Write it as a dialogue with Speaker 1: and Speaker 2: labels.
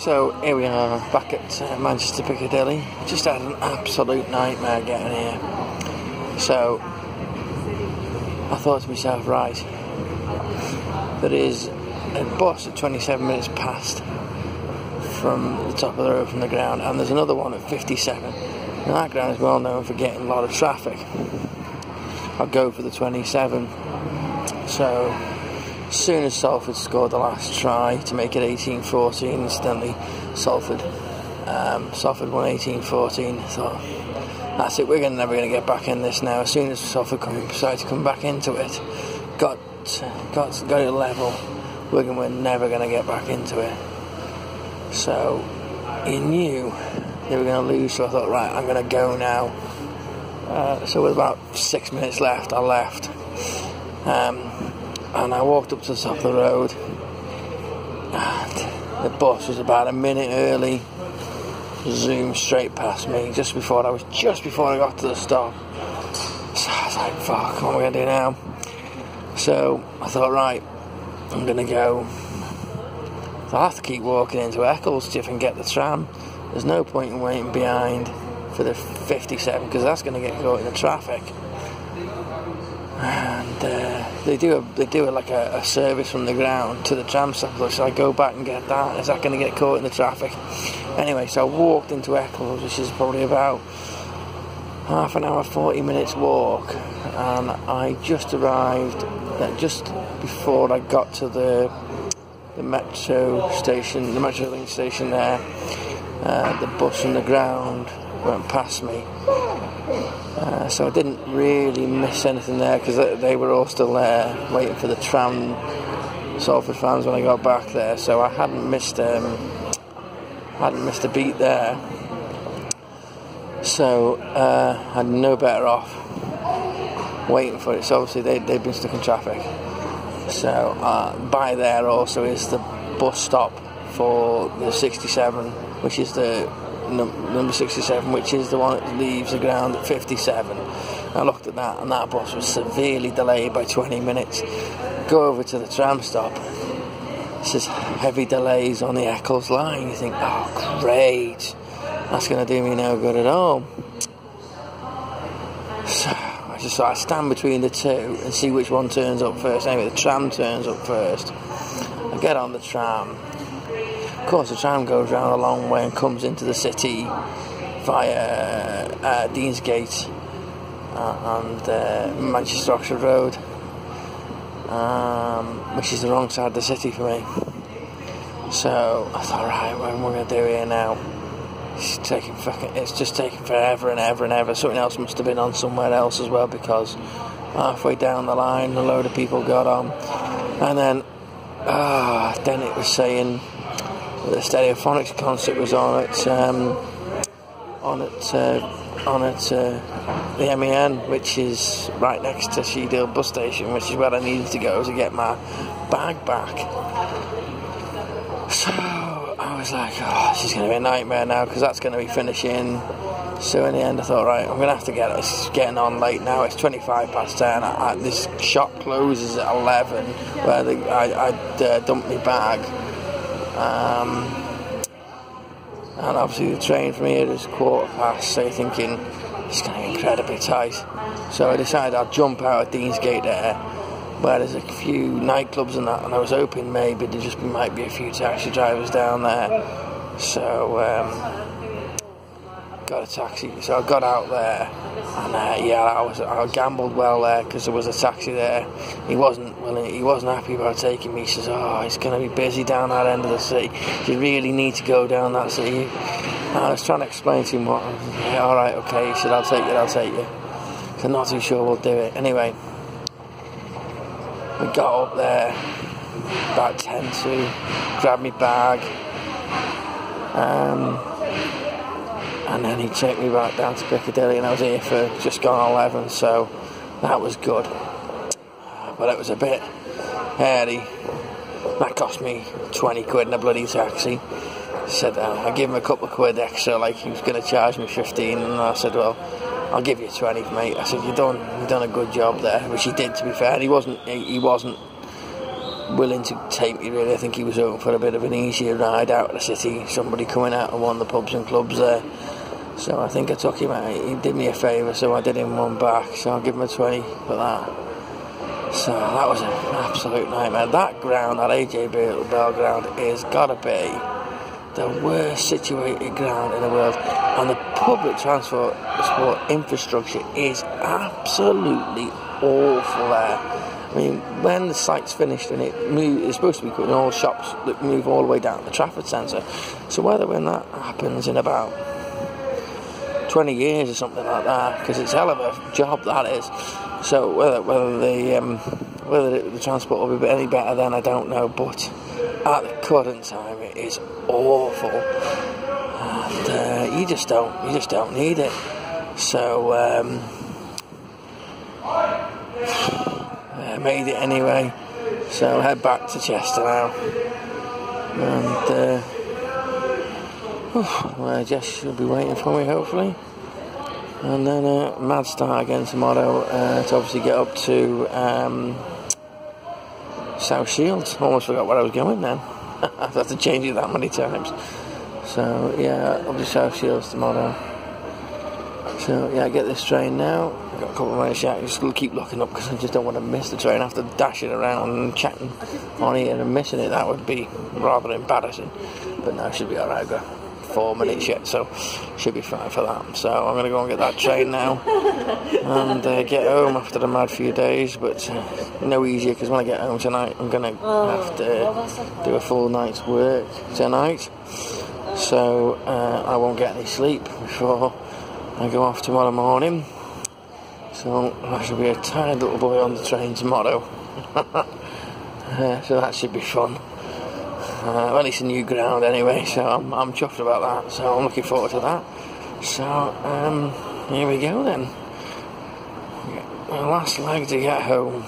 Speaker 1: So here we are back at Manchester Piccadilly. Just had an absolute nightmare getting here. So I thought to myself, right, there is a bus at 27 minutes past from the top of the road from the ground, and there's another one at 57. Now that ground is well known for getting a lot of traffic. I'll go for the 27. So as soon as Salford scored the last try to make it 18-14, instantly Salford won 18-14. I thought, that's it, we're never going to get back in this now. As soon as Salford decided to come back into it, got it level, Wigan were never going to get back into it. So you knew they were going to lose, so I thought, right, I'm going to go now. So with about 6 minutes left, I left. And I walked up to the top of the road, and the bus was about a minute early, zoomed straight past me just before I got to the stop. So I was like, fuck, what am I going to do now? So I thought, right, I'm going to go. So I'll have to keep walking into Eccles to even get the tram. There's no point in waiting behind for the 57 because that's going to get caught in the traffic. And they do like a service from the ground to the tram stop, so I go back and get that. Is that going to get caught in the traffic? Anyway, so I walked into Eccles, which is probably about half an hour, 40 minutes walk, and I just arrived just before I got to the metro station, the Metrolink station there. The bus from the ground went past me. So I didn't really miss anything there because they were all still there waiting for the tram, Salford fans, when I got back there. So I hadn't missed a beat there. So I'm no better off waiting for it. So obviously they've been stuck in traffic. So by there also is the bus stop for the 67, which is the number 67, which is the one that leaves the ground at 57. I looked at that, and that bus was severely delayed by 20 minutes. Go over to the tram stop. It says heavy delays on the Eccles line. You think, oh great, that's going to do me no good at all. So I just thought I'd stand between the two and see which one turns up first. Anyway, the tram turns up first. I get on the tram. Of course, the tram goes round a long way and comes into the city via Deansgate and Manchester Oxford Road, which is the wrong side of the city for me. So I thought, right, what am I going to do here now? It's just taking forever and ever and ever. Something else must have been on somewhere else as well, because halfway down the line, a load of people got on, and then it was saying the Stereophonics concert was on at the MEN, which is right next to Sheedale bus station, which is where I needed to go to get my bag back. So I was like, oh, this is going to be a nightmare now, because that's going to be finishing. So in the end I thought, right, I'm going to have to get it. It's getting on late now. It's 25 past 10. This shop closes at 11, where I dumped my bag. And obviously the train from here is 15:15, so you're thinking it's going to be incredibly tight. So I decided I'd jump out at Deansgate there, where there's a few nightclubs and that, and I was hoping maybe there might be a few taxi drivers down there. So got a taxi. So I got out there, and I gambled well there, because there was a taxi there. He wasn't happy about taking me. He says, oh, it's going to be busy down that end of the city. You really need to go down that city. And I was trying to explain to him alright, okay. He said, I'll take you. So I'm not too sure we'll do it. Anyway, we got up there about 10 to, grabbed my bag, and then he took me back down to Piccadilly, and I was here for just gone 11, so that was good. But it was a bit hairy. That cost me 20 quid in a bloody taxi. He said, I gave him a couple of quid extra, like he was going to charge me 15, and I said, well, I'll give you 20, mate. I said, you've done a good job there, which he did, to be fair. He wasn't willing to take me, really. I think he was hoping for a bit of an easier ride out of the city, somebody coming out of one of the pubs and clubs there. So I think I took him out. He did me a favour, so I did him one back, so I'll give him a 20 for that. So that was an absolute nightmare. That ground, that AJ Bell ground, is gotta be the worst situated ground in the world, and the public transport infrastructure is absolutely awful there. I mean, when the site's finished and it's supposed to be putting all shops that move all the way down to the Trafford Centre, so when that happens in about 20 years or something like that, because it's a hell of a job that is. So whether the transport will be any better then, I don't know, but at the current time it is awful, and you just don't need it. So I made it anyway, so head back to Chester now, and Jess should be waiting for me hopefully, and then mad start again tomorrow to obviously get up to South Shields. Almost forgot where I was going then. I've had to change it that many times. So yeah, up to South Shields tomorrow. So yeah, I get this train now. I've got a couple of minutes yet. I just keep looking up because I just don't want to miss the train after dashing around and chatting on here and missing it. That would be rather embarrassing. But no, it should be alright. I've got 4 minutes yet, so should be fine for that. So I'm going to go and get that train now and get home after the mad few days, but no easier because when I get home tonight I'm going to have to do a full night's work tonight, so I won't get any sleep before I go off tomorrow morning. So I should be a tired little boy on the train tomorrow. So that should be fun. Well, it's a new ground anyway, so I'm chuffed about that, so I'm looking forward to that. So here we go then. My last leg to get home.